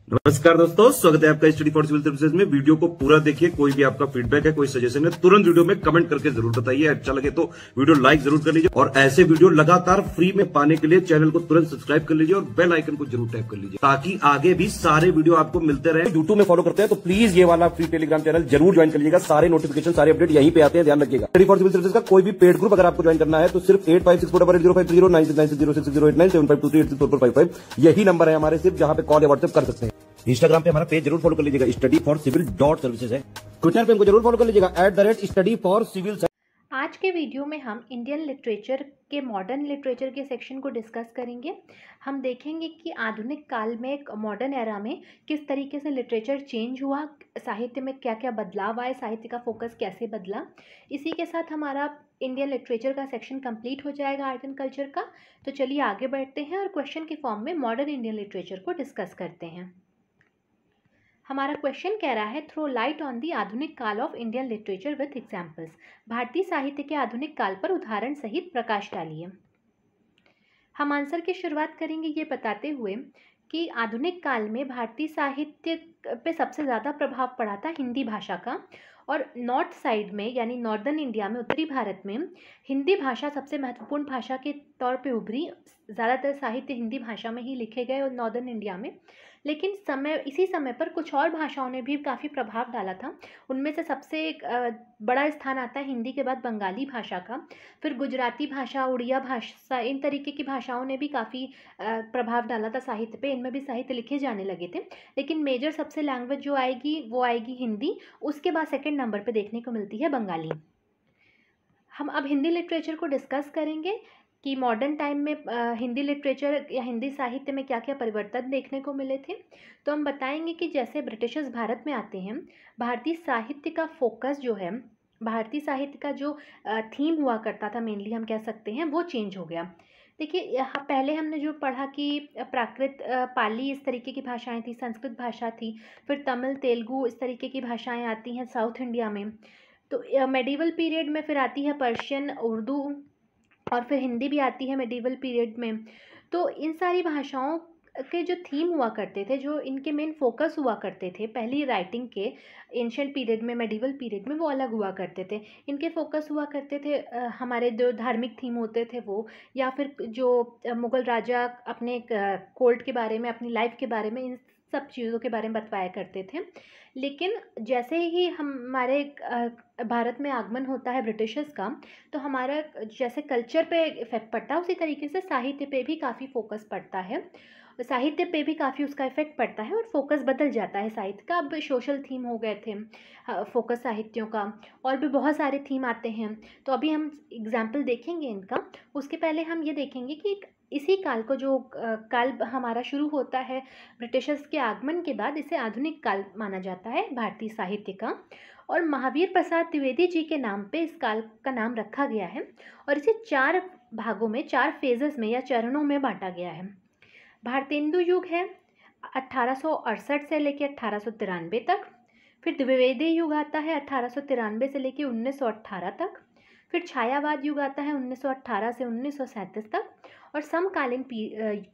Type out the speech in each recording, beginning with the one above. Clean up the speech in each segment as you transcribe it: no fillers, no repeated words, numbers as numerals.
नमस्कार दोस्तों, स्वागत है आपका स्टडी फॉर सिविल सर्विसेज में। वीडियो को पूरा देखिए। कोई भी आपका फीडबैक है, कोई सजेशन है, तुरंत वीडियो में कमेंट करके जरूर बताइए। अच्छा लगे तो वीडियो लाइक जरूर कर लीजिए और ऐसे वीडियो लगातार फ्री में पाने के लिए चैनल को तुरंत सब्सक्राइब कर लीजिए और बेल आइकन को जरूर टैप कर लीजिए ताकि आगे भी सारे वीडियो आपको मिलते रहे। यूट्यूब में फॉलो करते हैं तो प्लीज ये वाला फ्री टेलीग्राम चैनल जरूर ज्वाइन कर लीजिएगा। सारे नोटिफिकेशन, सारे अपडेट यहीं पे आते हैं, ध्यान रखिएगा। स्टडी फॉर सिविल सर्विसेज का कोई भी पेड ग्रुप अगर आपको ज्वाइन करना है तो सिर्फ 856480969066089753864455 यही नंबर है हमारे, सिर्फ जहां पे कॉल या व्हाट्सएप कर सकते हैं। इंस्टाग्राम पे हमारा पेज जरूर फॉलो कर लीजिएगा, स्टडी फॉर सिविल .सर्विसेज है। ट्विटर पे हमको जरूर फॉलो कर लीजिएगा @स्टडी फॉर सिविल। आज के वीडियो में हम इंडियन लिटरेचर के मॉडर्न लिटरेचर के सेक्शन को डिस्कस करेंगे। हम देखेंगे कि आधुनिक काल में, मॉडर्न एरा में किस तरीके से लिटरेचर चेंज हुआ, साहित्य में क्या क्या बदलाव आए, साहित्य का फोकस कैसे बदला। इसी के साथ हमारा इंडियन लिटरेचर का सेक्शन कंप्लीट हो जाएगा, आर्ट एंड कल्चर का। तो चलिए आगे बढ़ते हैं और क्वेश्चन के फॉर्म में मॉडर्न इंडियन लिटरेचर को डिस्कस करते हैं। हमारा क्वेश्चन कह रहा है, थ्रो लाइट ऑन दी आधुनिक काल of Indian literature with examples. भारतीय साहित्य के आधुनिक काल पर उदाहरण सहित प्रकाश डालिए। हम आंसर की शुरुआत करेंगे ये बताते हुए कि आधुनिक काल में भारतीय साहित्य पे सबसे ज़्यादा प्रभाव पड़ा था हिंदी भाषा का, और नॉर्थ साइड में यानी नॉर्दर्न इंडिया में, उत्तरी भारत में हिंदी भाषा सबसे महत्वपूर्ण भाषा के तौर पे उभरी। ज़्यादातर साहित्य हिंदी भाषा में ही लिखे गए और नॉर्दर्न इंडिया में, लेकिन इसी समय पर कुछ और भाषाओं ने भी काफ़ी प्रभाव डाला था। उनमें से सबसे एक बड़ा स्थान आता है हिंदी के बाद बंगाली भाषा का। फिर गुजराती भाषा, उड़िया भाषा, इन तरीके की भाषाओं ने भी काफ़ी प्रभाव डाला था साहित्य पे। इनमें भी साहित्य लिखे जाने लगे थे, लेकिन मेजर सबसे लैंग्वेज जो आएगी वो आएगी हिंदी। उसके बाद सेकंड नंबर पे देखने को मिलती है बंगाली। हम अब हिंदी लिटरेचर को डिस्कस करेंगे कि मॉडर्न टाइम में हिंदी लिटरेचर या हिंदी साहित्य में क्या क्या परिवर्तन देखने को मिले थे। तो हम बताएंगे कि जैसे ब्रिटिशर्स भारत में आते हैं, भारतीय साहित्य का फोकस जो है, भारतीय साहित्य का जो थीम हुआ करता था, मेनली हम कह सकते हैं, वो चेंज हो गया। देखिए, यहाँ पहले हमने जो पढ़ा कि प्राकृत, पाली, इस तरीके की भाषाएं थी, संस्कृत भाषा थी, फिर तमिल, तेलुगु, इस तरीके की भाषाएं आती हैं साउथ इंडिया में। तो मेडिवल पीरियड में फिर आती है पर्शियन, उर्दू, और फिर हिंदी भी आती है मेडिवल पीरियड में। तो इन सारी भाषाओं के जो थीम हुआ करते थे, जो इनके मेन फोकस हुआ करते थे पहली राइटिंग के, एंशिएंट पीरियड में, मेडिवल पीरियड में, वो अलग हुआ करते थे। इनके फोकस हुआ करते थे हमारे जो धार्मिक थीम होते थे वो, या फिर जो मुग़ल राजा अपने कोर्ट के बारे में, अपनी लाइफ के बारे में, इन सब चीज़ों के बारे में बतवाया करते थे। लेकिन जैसे ही हमारे भारत में आगमन होता है ब्रिटिशर्स का, तो हमारा जैसे कल्चर पे इफ़ेक्ट पड़ता है, उसी तरीके से साहित्य पे भी काफ़ी फोकस पड़ता है, साहित्य पे भी काफ़ी उसका इफ़ेक्ट पड़ता है और फोकस बदल जाता है साहित्य का। अब सोशल थीम हो गए थे फोकस साहित्यों का, और भी बहुत सारे थीम आते हैं। तो अभी हम एग्जाम्पल देखेंगे इनका। उसके पहले हम ये देखेंगे कि इसी काल को, जो काल हमारा शुरू होता है ब्रिटिशर्स के आगमन के बाद, इसे आधुनिक काल माना जाता है भारतीय साहित्य का। और महावीर प्रसाद द्विवेदी जी के नाम पे इस काल का नाम रखा गया है, और इसे 4 भागों में, 4 फेजेस में या चरणों में बांटा गया है। भारतेंदु युग है 1868 से लेकर 1893 तक। फिर द्विवेदी युग आता है 1893 से लेकर 1918 तक। फिर छायावाद युग आता है 1918 से 1937 तक। और समकालीन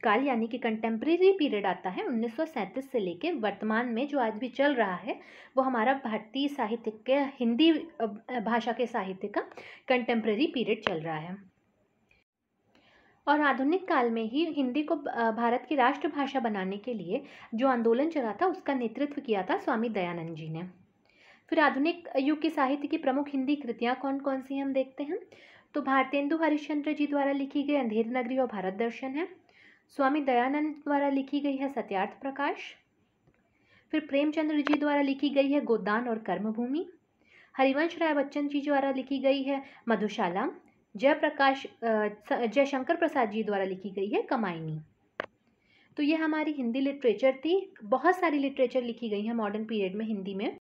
काल यानी कि कंटेम्प्रेरी पीरियड आता है 1937 से लेकर वर्तमान में, जो आज भी चल रहा है, वो हमारा भारतीय साहित्य के, हिंदी भाषा के साहित्य का कंटेम्प्रेरी पीरियड चल रहा है। और आधुनिक काल में ही हिंदी को भारत की राष्ट्रभाषा बनाने के लिए जो आंदोलन चला था, उसका नेतृत्व किया था स्वामी दयानंद जी ने। फिर आधुनिक युग की साहित्य की प्रमुख हिंदी कृतियाँ कौन कौन सी हम देखते हैं। तो भारतेंदु हरिश्चंद्र जी द्वारा लिखी गई अंधेरी नगरी और भारत दर्शन है। स्वामी दयानंद द्वारा लिखी गई है सत्यार्थ प्रकाश। फिर प्रेमचंद्र जी द्वारा लिखी गई है गोदान और कर्मभूमि। हरिवंश राय बच्चन जी द्वारा लिखी गई है मधुशाला। जयशंकर प्रसाद जी द्वारा लिखी गई है कमायनी। तो ये हमारी हिंदी लिटरेचर थी। बहुत सारी लिटरेचर लिखी गई है मॉडर्न पीरियड में हिंदी में।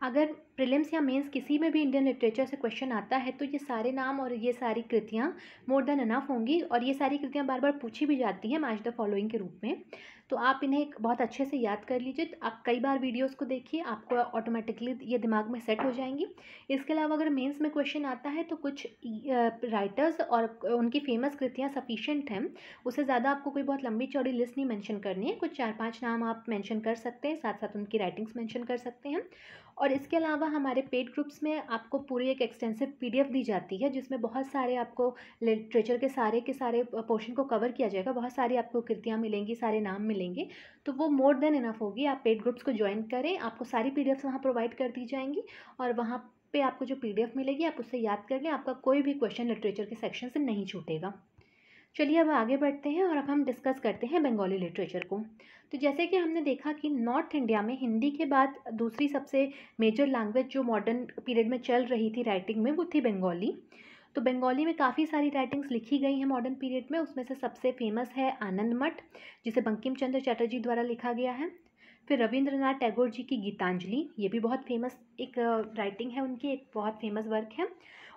अगर प्रीलिम्स या मेंस किसी में भी इंडियन लिटरेचर से क्वेश्चन आता है, तो ये सारे नाम और ये सारी कृतियाँ मोर देन इनफ होंगी, और ये सारी कृतियाँ बार बार पूछी भी जाती हैं मैच द फॉलोइंग के रूप में। तो आप इन्हें बहुत अच्छे से याद कर लीजिए। आप कई बार वीडियोस को देखिए, आपको ऑटोमेटिकली ये दिमाग में सेट हो जाएंगी। इसके अलावा अगर मेंस में क्वेश्चन आता है तो कुछ राइटर्स और उनकी फेमस कृतियाँ सफिशिएंट हैं, उससे ज़्यादा आपको कोई बहुत लंबी चौड़ी लिस्ट नहीं मेंशन करनी है। कुछ 4-5 नाम आप मेंशन कर सकते हैं, साथ साथ उनकी राइटिंग्स मेंशन कर सकते हैं। और इसके अलावा हमारे पेड ग्रुप्स में आपको पूरी एक एक्सटेंसिव PDF दी जाती है, जिसमें बहुत सारे आपको लिटरेचर के सारे पोर्शन को कवर किया जाएगा। बहुत सारी आपको कृतियाँ मिलेंगी, सारे नाम मिलेंगे, तो वो मोर देन इनफ होगी। आप पेड ग्रुप्स को ज्वाइन करें, आपको सारी PDFs वहाँ प्रोवाइड कर दी जाएंगी और वहाँ पे आपको जो PDF मिलेगी आप उससे याद कर लें। आपका कोई भी क्वेश्चन लिटरेचर के सेक्शन से नहीं छूटेगा। चलिए अब आगे बढ़ते हैं और अब हम डिस्कस करते हैं बंगाली लिटरेचर को। तो जैसे कि हमने देखा कि नॉर्थ इंडिया में हिंदी के बाद दूसरी सबसे मेजर लैंग्वेज जो मॉडर्न पीरियड में चल रही थी राइटिंग में, वो थी बंगाली। तो बंगाली में काफ़ी सारी राइटिंग्स लिखी गई हैं मॉडर्न पीरियड में। उसमें से सबसे फेमस है आनंद मठ, जिसे बंकिम चंद्र चटर्जी द्वारा लिखा गया है। फिर रविंद्रनाथ टैगोर जी की गीतांजलि, ये भी बहुत फेमस एक राइटिंग है उनकी, एक बहुत फेमस वर्क है।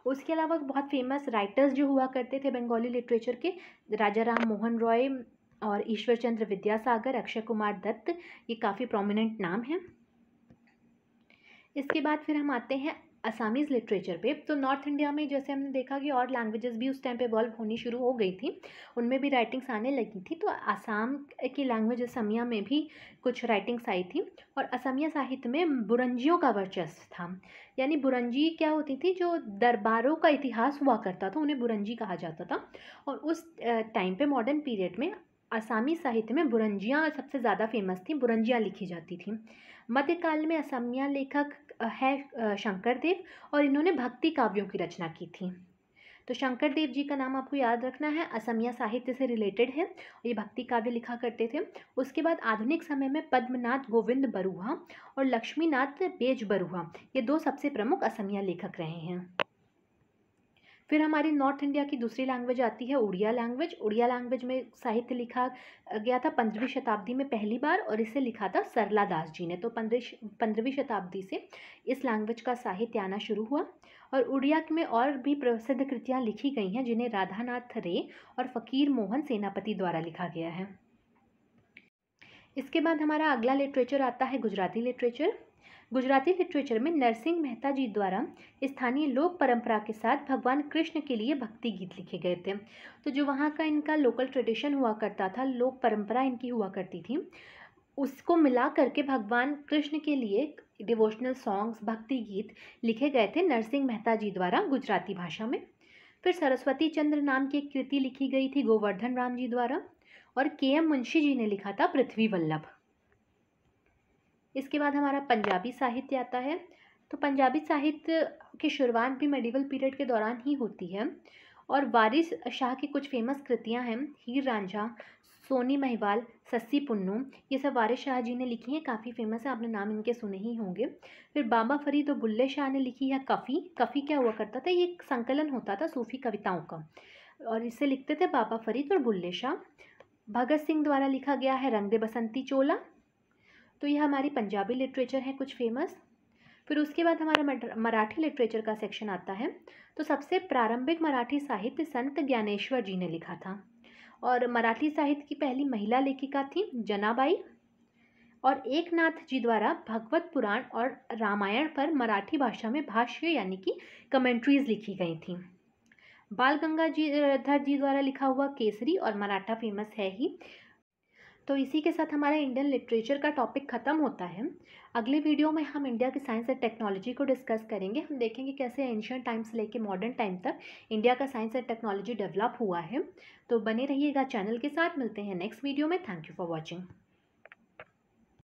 उसके अलावा बहुत फेमस राइटर्स जो हुआ करते थे बंगाली लिटरेचर के, राजा राम मोहन रॉय और ईश्वर चंद्र विद्यासागर, अक्षय कुमार दत्त, ये काफ़ी प्रोमिनेंट नाम हैं। इसके बाद फिर हम आते हैं असामीज़ लिटरेचर पे। तो नॉर्थ इंडिया में जैसे हमने देखा कि और लैंग्वेजेस भी उस टाइम पे इवॉल्व होनी शुरू हो गई थी, उनमें भी राइटिंग्स आने लगी थी। तो आसाम की लैंग्वेज असमिया में भी कुछ राइटिंग्स आई थी और असमिया साहित्य में बुरंजियों का वर्चस्व था। यानी बुरंजी क्या होती थी, जो दरबारों का इतिहास हुआ करता था, उन्हें बुरंजी कहा जाता था। और उस टाइम पे मॉडर्न पीरियड में आसामी साहित्य में बुरंजियाँ सबसे ज़्यादा फेमस थी, बुरंजियाँ लिखी जाती थी। मध्यकाल में असमिया लेखक है शंकरदेव और इन्होंने भक्ति काव्यों की रचना की थी। तो शंकरदेव जी का नाम आपको याद रखना है, असमिया साहित्य से रिलेटेड है, ये भक्ति काव्य लिखा करते थे। उसके बाद आधुनिक समय में पद्मनाथ गोविंद बरुआ और लक्ष्मीनाथ बेज बरुआ, ये दो सबसे प्रमुख असमिया लेखक रहे हैं। फिर हमारी नॉर्थ इंडिया की दूसरी लैंग्वेज आती है उड़िया लैंग्वेज। उड़िया लैंग्वेज में साहित्य लिखा गया था 15वीं शताब्दी में पहली बार और इसे लिखा था सरला दास जी ने। तो 15वीं शताब्दी से इस लैंग्वेज का साहित्य आना शुरू हुआ और उड़िया में और भी प्रसिद्ध कृतियाँ लिखी गई हैं, जिन्हें राधानाथ रे और फ़कीर मोहन सेनापति द्वारा लिखा गया है। इसके बाद हमारा अगला लिटरेचर आता है गुजराती लिटरेचर। गुजराती लिटरेचर में नरसिंह मेहता जी द्वारा स्थानीय लोक परंपरा के साथ भगवान कृष्ण के लिए भक्ति गीत लिखे गए थे। तो जो वहाँ का इनका लोकल ट्रेडिशन हुआ करता था, लोक परंपरा इनकी हुआ करती थी, उसको मिला करके भगवान कृष्ण के लिए डिवोशनल सॉन्ग्स, भक्ति गीत लिखे गए थे नरसिंह मेहता जी द्वारा गुजराती भाषा में। फिर सरस्वती चंद्र नाम की एक कृति लिखी गई थी गोवर्धन राम जी द्वारा और KM मुंशी जी ने लिखा था पृथ्वी वल्लभ। इसके बाद हमारा पंजाबी साहित्य आता है। तो पंजाबी साहित्य की शुरुआत भी मेडिवल पीरियड के दौरान ही होती है और वारिस शाह की कुछ फेमस कृतियां हैं, हीर रांझा, सोनी महिवाल, सस्सी पुन्नू, ये सब वारिस शाह जी ने लिखी हैं, काफ़ी फेमस है, आपने नाम इनके सुने ही होंगे। फिर बाबा फरीद और बुल्ले शाह ने लिखी है कफ़ी। कफ़ी क्या हुआ करता था, ये एक संकलन होता था सूफ़ी कविताओं का और इसे लिखते थे बाबा फरीद और बुल्ले शाह। भगत सिंह द्वारा लिखा गया है रंग दे बसंती चोला। तो यह हमारी पंजाबी लिटरेचर है कुछ फेमस। फिर उसके बाद हमारा मराठी लिटरेचर का सेक्शन आता है। तो सबसे प्रारंभिक मराठी साहित्य संत ज्ञानेश्वर जी ने लिखा था और मराठी साहित्य की पहली महिला लेखिका थी जनाबाई और एकनाथ जी द्वारा भगवत पुराण और रामायण पर मराठी भाषा में भाष्य यानी कि कमेंट्रीज लिखी गई थी। बाल गंगाधर जी द्वारा लिखा हुआ केसरी और मराठा फेमस है ही। तो इसी के साथ हमारा इंडियन लिटरेचर का टॉपिक ख़त्म होता है। अगले वीडियो में हम इंडिया की साइंस एंड टेक्नोलॉजी को डिस्कस करेंगे। हम देखेंगे कैसे एंशिएंट टाइम से लेके मॉडर्न टाइम तक इंडिया का साइंस एंड टेक्नोलॉजी डेवलप हुआ है। तो बने रहिएगा चैनल के साथ, मिलते हैं नेक्स्ट वीडियो में। Thank you for watching.